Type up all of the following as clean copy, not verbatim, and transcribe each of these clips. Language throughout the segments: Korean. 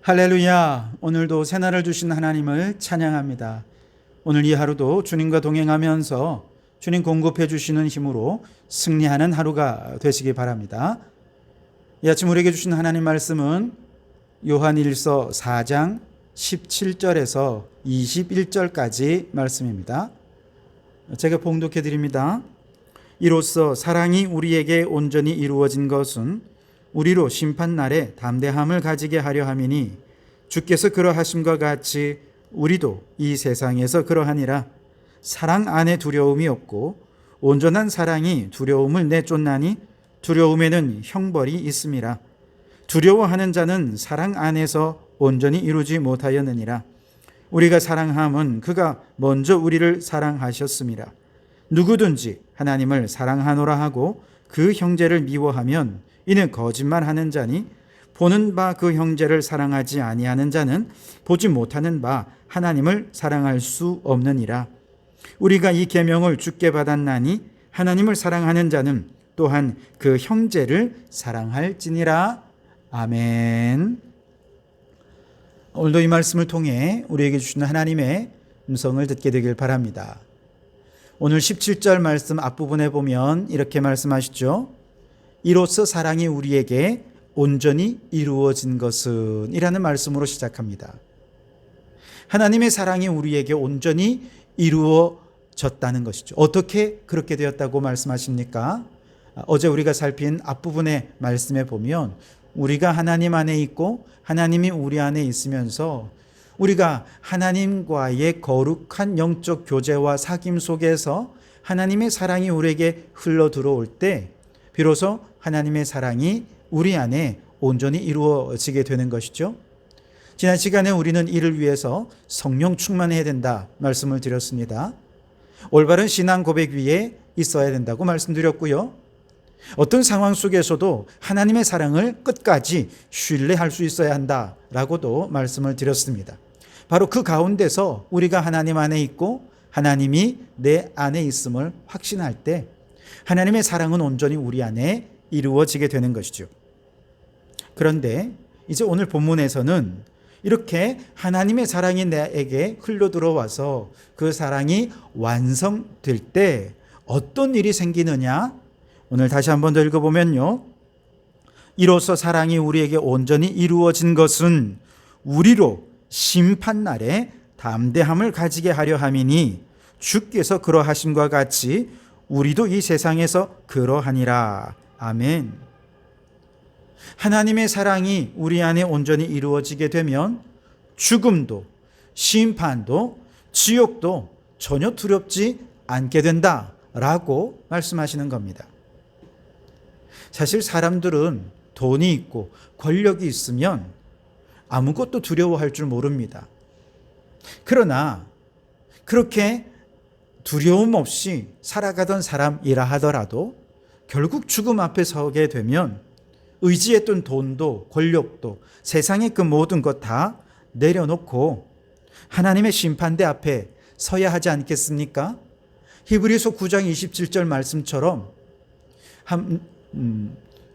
할렐루야. 오늘도 새날을 주신 하나님을 찬양합니다. 오늘 이 하루도 주님과 동행하면서 주님 공급해 주시는 힘으로 승리하는 하루가 되시기 바랍니다. 이 아침 우리에게 주신 하나님 말씀은 요한일서 4장 17절에서 21절까지 말씀입니다. 제가 봉독해 드립니다. 이로써 사랑이 우리에게 온전히 이루어진 것은 우리로 심판날에 담대함을 가지게 하려 함이니 주께서 그러하심과 같이 우리도 이 세상에서 그러하니라. 사랑 안에 두려움이 없고 온전한 사랑이 두려움을 내쫓나니 두려움에는 형벌이 있음이라. 두려워하는 자는 사랑 안에서 온전히 이루지 못하였느니라. 우리가 사랑함은 그가 먼저 우리를 사랑하셨음이라. 누구든지 하나님을 사랑하노라 하고 그 형제를 미워하면 이는 거짓말하는 자니 보는 바 그 형제를 사랑하지 아니하는 자는 보지 못하는 바 하나님을 사랑할 수 없느니라. 우리가 이 계명을 주께 받았나니 하나님을 사랑하는 자는 또한 그 형제를 사랑할지니라. 아멘. 오늘도 이 말씀을 통해 우리에게 주시는 하나님의 음성을 듣게 되길 바랍니다. 오늘 17절 말씀 앞부분에 보면 이렇게 말씀하시죠. 이로써 사랑이 우리에게 온전히 이루어진 것은 이라는 말씀으로 시작합니다. 하나님의 사랑이 우리에게 온전히 이루어졌다는 것이죠. 어떻게 그렇게 되었다고 말씀하십니까? 어제 우리가 살핀 앞부분의 말씀에 보면 우리가 하나님 안에 있고 하나님이 우리 안에 있으면서 우리가 하나님과의 거룩한 영적 교제와 사귐 속에서 하나님의 사랑이 우리에게 흘러 들어올 때 비로소 하나님의 사랑이 우리 안에 온전히 이루어지게 되는 것이죠. 지난 시간에 우리는 이를 위해서 성령 충만해야 된다 말씀을 드렸습니다. 올바른 신앙 고백 위에 있어야 된다고 말씀드렸고요. 어떤 상황 속에서도 하나님의 사랑을 끝까지 신뢰할 수 있어야 한다라고도 말씀을 드렸습니다. 바로 그 가운데서 우리가 하나님 안에 있고 하나님이 내 안에 있음을 확신할 때 하나님의 사랑은 온전히 우리 안에 이루어지게 되는 것이죠. 그런데 이제 오늘 본문에서는 이렇게 하나님의 사랑이 내게 흘러 들어와서 그 사랑이 완성될 때 어떤 일이 생기느냐? 오늘 다시 한번 더 읽어보면요. 이로써 사랑이 우리에게 온전히 이루어진 것은 우리로 심판날에 담대함을 가지게 하려 함이니 주께서 그러하심과 같이 우리도 이 세상에서 그러하니라. 아멘. 하나님의 사랑이 우리 안에 온전히 이루어지게 되면 죽음도 심판도 지옥도 전혀 두렵지 않게 된다라고 말씀하시는 겁니다. 사실 사람들은 돈이 있고 권력이 있으면 아무것도 두려워할 줄 모릅니다. 그러나 그렇게 두려움 없이 살아가던 사람이라 하더라도 결국 죽음 앞에 서게 되면 의지했던 돈도 권력도 세상의 그 모든 것 다 내려놓고 하나님의 심판대 앞에 서야 하지 않겠습니까? 히브리서 9장 27절 말씀처럼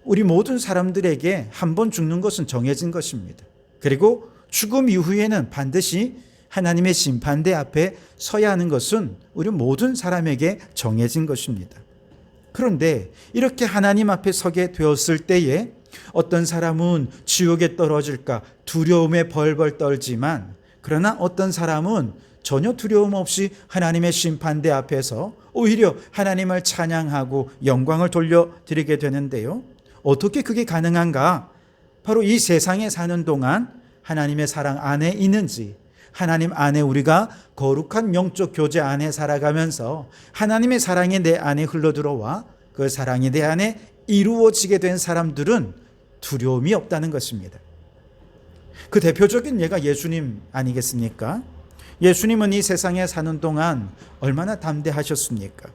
우리 모든 사람들에게 한 번 죽는 것은 정해진 것입니다. 그리고 죽음 이후에는 반드시 하나님의 심판대 앞에 서야 하는 것은 우리 모든 사람에게 정해진 것입니다. 그런데 이렇게 하나님 앞에 서게 되었을 때에 어떤 사람은 지옥에 떨어질까 두려움에 벌벌 떨지만 그러나 어떤 사람은 전혀 두려움 없이 하나님의 심판대 앞에서 오히려 하나님을 찬양하고 영광을 돌려드리게 되는데요. 어떻게 그게 가능한가? 바로 이 세상에 사는 동안 하나님의 사랑 안에 있는지 하나님 안에 우리가 거룩한 영적 교제 안에 살아가면서 하나님의 사랑이 내 안에 흘러들어와 그 사랑이 내 안에 이루어지게 된 사람들은 두려움이 없다는 것입니다. 그 대표적인 예가 예수님 아니겠습니까? 예수님은 이 세상에 사는 동안 얼마나 담대하셨습니까?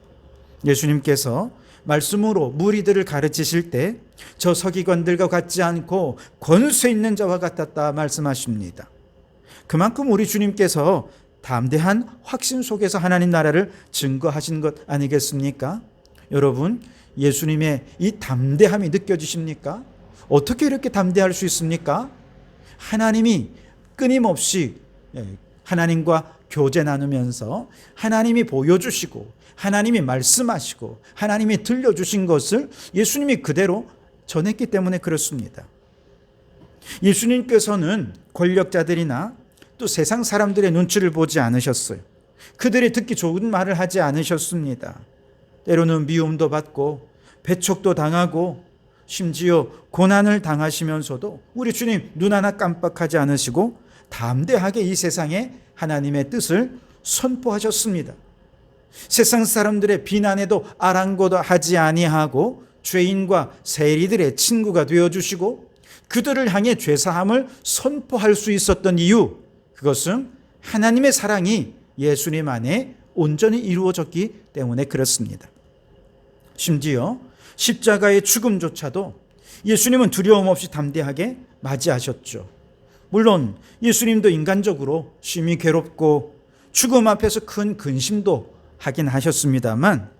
예수님께서 말씀으로 무리들을 가르치실 때 저 서기관들과 같지 않고 권세 있는 자와 같았다 말씀하십니다. 그만큼 우리 주님께서 담대한 확신 속에서 하나님 나라를 증거하신 것 아니겠습니까? 여러분, 예수님의 이 담대함이 느껴지십니까? 어떻게 이렇게 담대할 수 있습니까? 하나님이 끊임없이 하나님과 교제 나누면서 하나님이 보여주시고 하나님이 말씀하시고 하나님이 들려주신 것을 예수님이 그대로 전했기 때문에 그렇습니다. 예수님께서는 권력자들이나 또 세상 사람들의 눈치를 보지 않으셨어요. 그들이 듣기 좋은 말을 하지 않으셨습니다. 때로는 미움도 받고 배척도 당하고 심지어 고난을 당하시면서도 우리 주님 눈 하나 깜빡하지 않으시고 담대하게 이 세상에 하나님의 뜻을 선포하셨습니다. 세상 사람들의 비난에도 아랑곳하지 아니하고 죄인과 세리들의 친구가 되어주시고 그들을 향해 죄사함을 선포할 수 있었던 이유, 그것은 하나님의 사랑이 예수님 안에 온전히 이루어졌기 때문에 그렇습니다. 심지어 십자가의 죽음조차도 예수님은 두려움 없이 담대하게 맞이하셨죠. 물론 예수님도 인간적으로 심히 괴롭고 죽음 앞에서 큰 근심도 하긴 하셨습니다만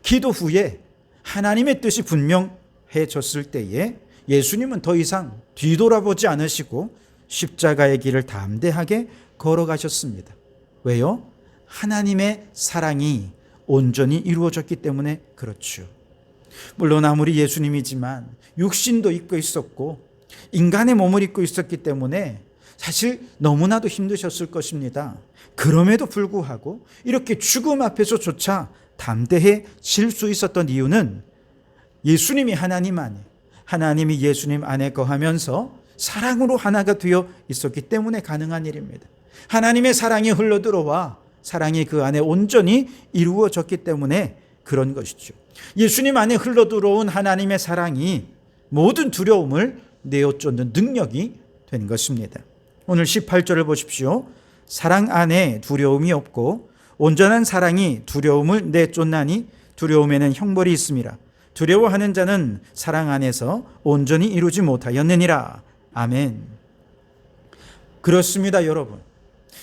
기도 후에 하나님의 뜻이 분명해졌을 때에 예수님은 더 이상 뒤돌아보지 않으시고 십자가의 길을 담대하게 걸어가셨습니다. 왜요? 하나님의 사랑이 온전히 이루어졌기 때문에 그렇죠. 물론 아무리 예수님이지만 육신도 입고 있었고 인간의 몸을 입고 있었기 때문에 사실 너무나도 힘드셨을 것입니다. 그럼에도 불구하고 이렇게 죽음 앞에서조차 담대해질 수 있었던 이유는 예수님이 하나님 안에, 하나님이 예수님 안에 거하면서 사랑으로 하나가 되어 있었기 때문에 가능한 일입니다. 하나님의 사랑이 흘러들어와 사랑이 그 안에 온전히 이루어졌기 때문에 그런 것이죠. 예수님 안에 흘러들어온 하나님의 사랑이 모든 두려움을 내어쫓는 능력이 된 것입니다. 오늘 18절을 보십시오. 사랑 안에 두려움이 없고 온전한 사랑이 두려움을 내쫓나니 두려움에는 형벌이 있음이라. 두려워하는 자는 사랑 안에서 온전히 이루지 못하였느니라. 아멘. 그렇습니다, 여러분.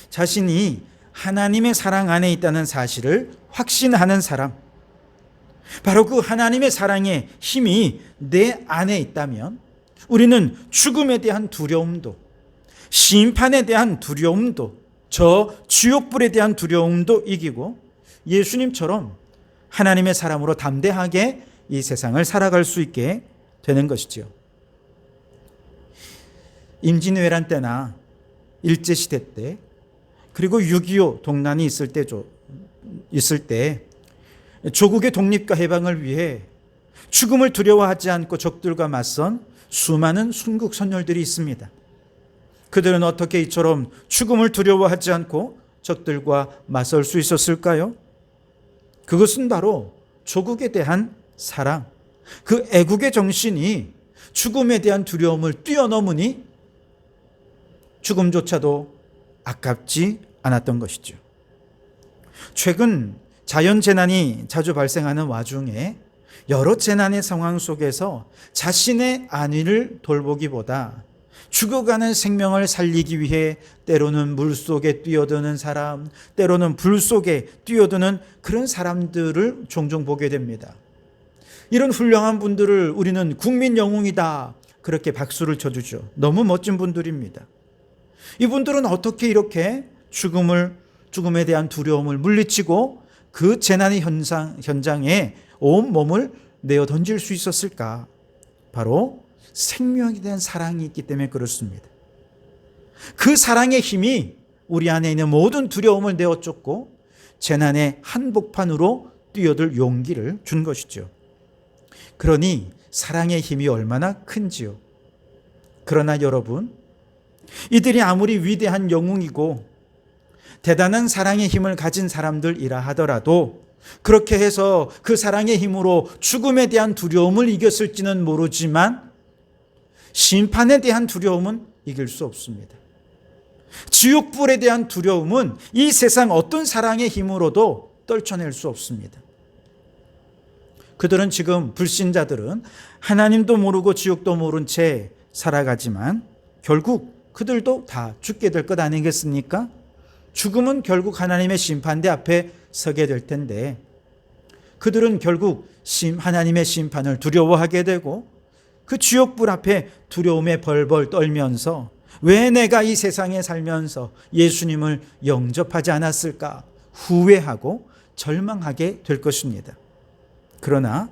자신이 하나님의 사랑 안에 있다는 사실을 확신하는 사람, 바로 그 하나님의 사랑의 힘이 내 안에 있다면 우리는 죽음에 대한 두려움도, 심판에 대한 두려움도, 저 지옥불에 대한 두려움도 이기고 예수님처럼 하나님의 사람으로 담대하게 이 세상을 살아갈 수 있게 되는 것이지요. 임진왜란 때나 일제시대 때, 그리고 6.25 동란이 있을 때 조국의 독립과 해방을 위해 죽음을 두려워하지 않고 적들과 맞선 수많은 순국 선열들이 있습니다. 그들은 어떻게 이처럼 죽음을 두려워하지 않고 적들과 맞설 수 있었을까요? 그것은 바로 조국에 대한 사랑, 그 애국의 정신이 죽음에 대한 두려움을 뛰어넘으니 죽음조차도 아깝지 않았던 것이죠. 최근 자연재난이 자주 발생하는 와중에 여러 재난의 상황 속에서 자신의 안위를 돌보기보다 죽어가는 생명을 살리기 위해 때로는 물속에 뛰어드는 사람, 때로는 불 속에 뛰어드는 그런 사람들을 종종 보게 됩니다. 이런 훌륭한 분들을 우리는 국민 영웅이다, 그렇게 박수를 쳐주죠. 너무 멋진 분들입니다. 이분들은 어떻게 이렇게 죽음에 대한 두려움을 물리치고 그 재난의 현장에 온 몸을 내어 던질 수 있었을까? 바로 생명에 대한 사랑이 있기 때문에 그렇습니다. 그 사랑의 힘이 우리 안에 있는 모든 두려움을 내어쫓고 재난의 한복판으로 뛰어들 용기를 준 것이죠. 그러니 사랑의 힘이 얼마나 큰지요. 그러나 여러분, 이들이 아무리 위대한 영웅이고 대단한 사랑의 힘을 가진 사람들이라 하더라도 그렇게 해서 그 사랑의 힘으로 죽음에 대한 두려움을 이겼을지는 모르지만 심판에 대한 두려움은 이길 수 없습니다. 지옥불에 대한 두려움은 이 세상 어떤 사랑의 힘으로도 떨쳐낼 수 없습니다. 그들은 지금, 불신자들은 하나님도 모르고 지옥도 모른 채 살아가지만 결국 그들도 다 죽게 될 것 아니겠습니까? 죽음은 결국 하나님의 심판대 앞에 서게 될 텐데 그들은 결국 하나님의 심판을 두려워하게 되고 그 지옥불 앞에 두려움에 벌벌 떨면서 왜 내가 이 세상에 살면서 예수님을 영접하지 않았을까 후회하고 절망하게 될 것입니다. 그러나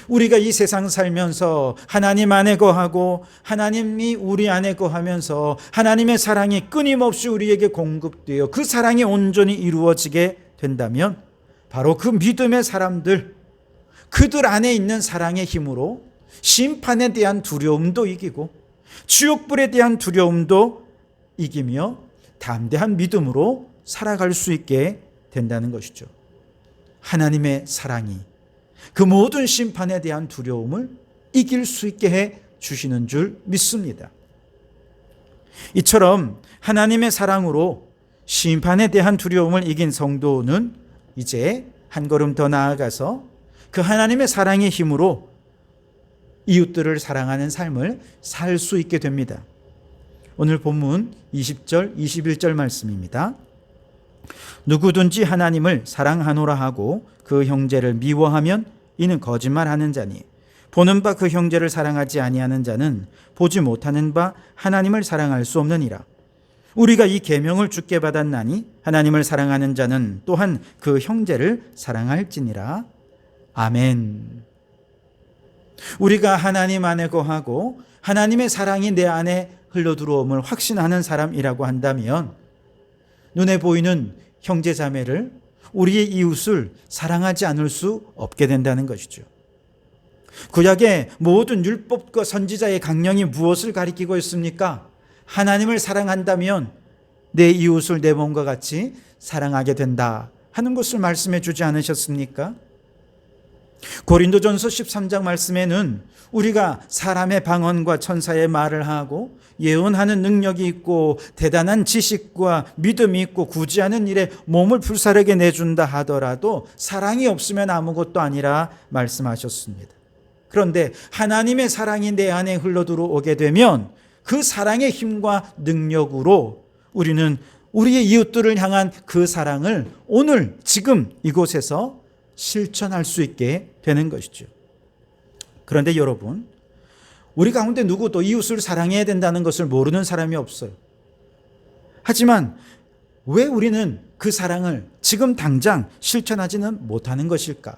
우리가 이 세상 살면서 하나님 안에 거하고 하나님이 우리 안에 거하면서 하나님의 사랑이 끊임없이 우리에게 공급되어 그 사랑이 온전히 이루어지게 된다면 바로 그 믿음의 사람들, 그들 안에 있는 사랑의 힘으로 심판에 대한 두려움도 이기고 지옥불에 대한 두려움도 이기며 담대한 믿음으로 살아갈 수 있게 된다는 것이죠. 하나님의 사랑이 그 모든 심판에 대한 두려움을 이길 수 있게 해 주시는 줄 믿습니다. 이처럼 하나님의 사랑으로 심판에 대한 두려움을 이긴 성도는 이제 한 걸음 더 나아가서 그 하나님의 사랑의 힘으로 이웃들을 사랑하는 삶을 살 수 있게 됩니다. 오늘 본문 20절, 21절 말씀입니다. 누구든지 하나님을 사랑하노라 하고 그 형제를 미워하면 이는 거짓말하는 자니 보는 바 그 형제를 사랑하지 아니하는 자는 보지 못하는 바 하나님을 사랑할 수 없느니라. 우리가 이 계명을 주께 받았나니 하나님을 사랑하는 자는 또한 그 형제를 사랑할지니라. 아멘. 우리가 하나님 안에 거하고 하나님의 사랑이 내 안에 흘러들어옴을 확신하는 사람이라고 한다면 눈에 보이는 형제 자매를, 우리의 이웃을 사랑하지 않을 수 없게 된다는 것이죠. 구약의 모든 율법과 선지자의 강령이 무엇을 가리키고 있습니까? 하나님을 사랑한다면 내 이웃을 내 몸과 같이 사랑하게 된다 하는 것을 말씀해 주지 않으셨습니까? 고린도전서 13장 말씀에는 우리가 사람의 방언과 천사의 말을 하고 예언하는 능력이 있고 대단한 지식과 믿음이 있고 굳이 하는 일에 몸을 불사르게 내준다 하더라도 사랑이 없으면 아무것도 아니라 말씀하셨습니다. 그런데 하나님의 사랑이 내 안에 흘러들어오게 되면 그 사랑의 힘과 능력으로 우리는 우리의 이웃들을 향한 그 사랑을 오늘 지금 이곳에서 실천할 수 있게 되는 것이죠. 그런데 여러분, 우리 가운데 누구도 이웃을 사랑해야 된다는 것을 모르는 사람이 없어요. 하지만 왜 우리는 그 사랑을 지금 당장 실천하지는 못하는 것일까?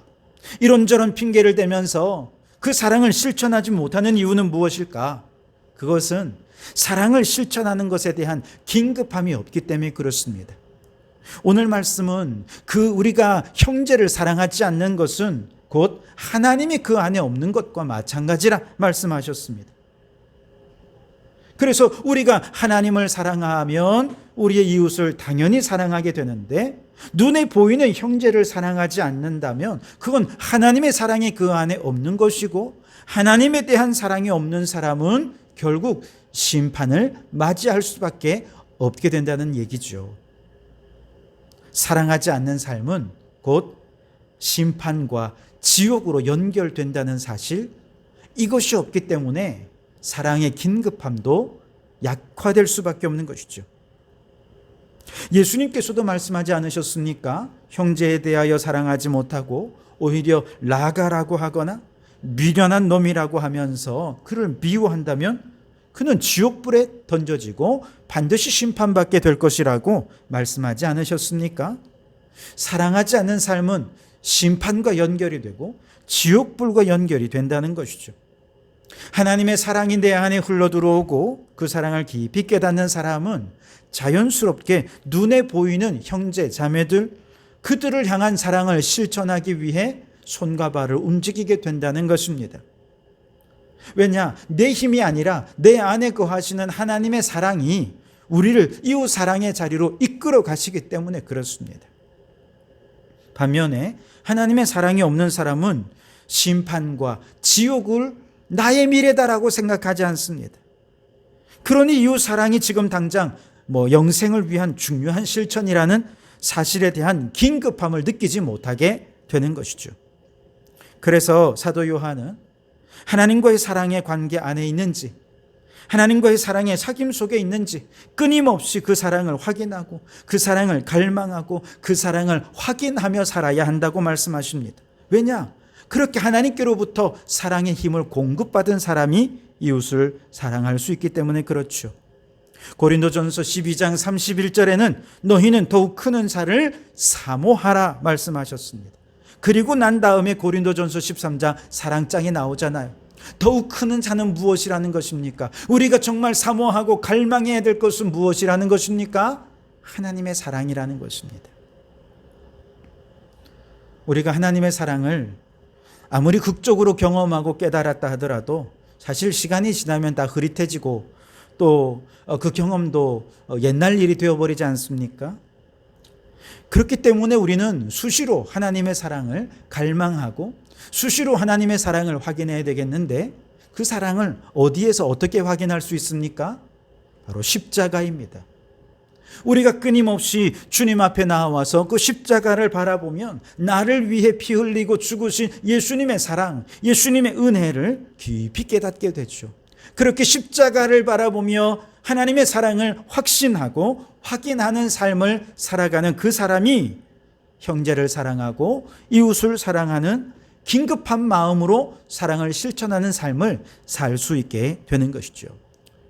이런저런 핑계를 대면서 그 사랑을 실천하지 못하는 이유는 무엇일까? 그것은 사랑을 실천하는 것에 대한 긴급함이 없기 때문에 그렇습니다. 오늘 말씀은 그 우리가 형제를 사랑하지 않는 것은 곧 하나님이 그 안에 없는 것과 마찬가지라 말씀하셨습니다. 그래서 우리가 하나님을 사랑하면 우리의 이웃을 당연히 사랑하게 되는데 눈에 보이는 형제를 사랑하지 않는다면 그건 하나님의 사랑이 그 안에 없는 것이고 하나님에 대한 사랑이 없는 사람은 결국 심판을 맞이할 수밖에 없게 된다는 얘기죠. 사랑하지 않는 삶은 곧 심판과 지옥으로 연결된다는 사실, 이것이 없기 때문에 사랑의 긴급함도 약화될 수밖에 없는 것이죠. 예수님께서도 말씀하지 않으셨습니까? 형제에 대하여 사랑하지 못하고 오히려 라가라고 하거나 미련한 놈이라고 하면서 그를 미워한다면 그는 지옥불에 던져지고 반드시 심판받게 될 것이라고 말씀하지 않으셨습니까? 사랑하지 않는 삶은 심판과 연결이 되고 지옥불과 연결이 된다는 것이죠. 하나님의 사랑이 내 안에 흘러들어오고 그 사랑을 깊이 깨닫는 사람은 자연스럽게 눈에 보이는 형제, 자매들, 그들을 향한 사랑을 실천하기 위해 손과 발을 움직이게 된다는 것입니다. 왜냐? 내 힘이 아니라 내 안에 거하시는 하나님의 사랑이 우리를 이웃 사랑의 자리로 이끌어 가시기 때문에 그렇습니다. 반면에 하나님의 사랑이 없는 사람은 심판과 지옥을 나의 미래다라고 생각하지 않습니다. 그러니 이웃 사랑이 지금 당장 영생을 위한 중요한 실천이라는 사실에 대한 긴급함을 느끼지 못하게 되는 것이죠. 그래서 사도 요한은 하나님과의 사랑의 관계 안에 있는지, 하나님과의 사랑의 사귐 속에 있는지 끊임없이 그 사랑을 확인하고 그 사랑을 갈망하고 그 사랑을 확인하며 살아야 한다고 말씀하십니다. 왜냐? 그렇게 하나님께로부터 사랑의 힘을 공급받은 사람이 이웃을 사랑할 수 있기 때문에 그렇죠. 고린도전서 12장 31절에는 너희는 더욱 큰 은사를 사모하라 말씀하셨습니다. 그리고 난 다음에 고린도전서 13장 사랑장이 나오잖아요. 더욱 큰 은사는 무엇이라는 것입니까? 우리가 정말 사모하고 갈망해야 될 것은 무엇이라는 것입니까? 하나님의 사랑이라는 것입니다. 우리가 하나님의 사랑을 아무리 극적으로 경험하고 깨달았다 하더라도 사실 시간이 지나면 다 흐릿해지고 또 그 경험도 옛날 일이 되어버리지 않습니까? 그렇기 때문에 우리는 수시로 하나님의 사랑을 갈망하고 수시로 하나님의 사랑을 확인해야 되겠는데 그 사랑을 어디에서 어떻게 확인할 수 있습니까? 바로 십자가입니다. 우리가 끊임없이 주님 앞에 나와서 그 십자가를 바라보면 나를 위해 피 흘리고 죽으신 예수님의 사랑, 예수님의 은혜를 깊이 깨닫게 되죠. 그렇게 십자가를 바라보며 하나님의 사랑을 확신하고 확인하는 삶을 살아가는 그 사람이 형제를 사랑하고 이웃을 사랑하는 긴급한 마음으로 사랑을 실천하는 삶을 살 수 있게 되는 것이죠.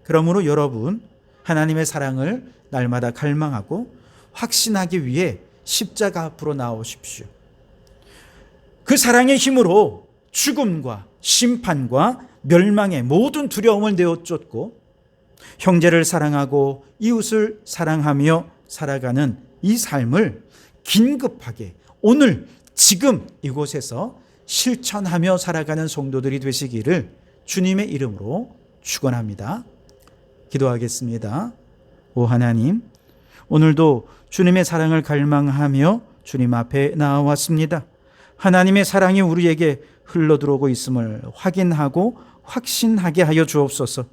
그러므로 여러분, 하나님의 사랑을 날마다 갈망하고 확신하기 위해 십자가 앞으로 나오십시오. 그 사랑의 힘으로 죽음과 심판과 멸망의 모든 두려움을 내어쫓고 형제를 사랑하고 이웃을 사랑하며 살아가는 이 삶을 긴급하게 오늘 지금 이곳에서 실천하며 살아가는 성도들이 되시기를 주님의 이름으로 축원합니다. 기도하겠습니다. 오 하나님, 오늘도 주님의 사랑을 갈망하며 주님 앞에 나와왔습니다. 하나님의 사랑이 우리에게 흘러들어오고 있음을 확인하고 확신하게 하여 주옵소서.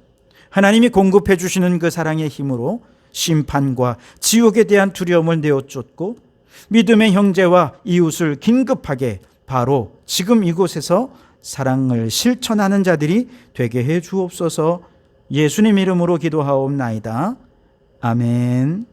하나님이 공급해 주시는 그 사랑의 힘으로 심판과 지옥에 대한 두려움을 내어쫓고 믿음의 형제와 이웃을 긴급하게 바로 지금 이곳에서 사랑을 실천하는 자들이 되게 해 주옵소서. 예수님 이름으로 기도하옵나이다. 아멘.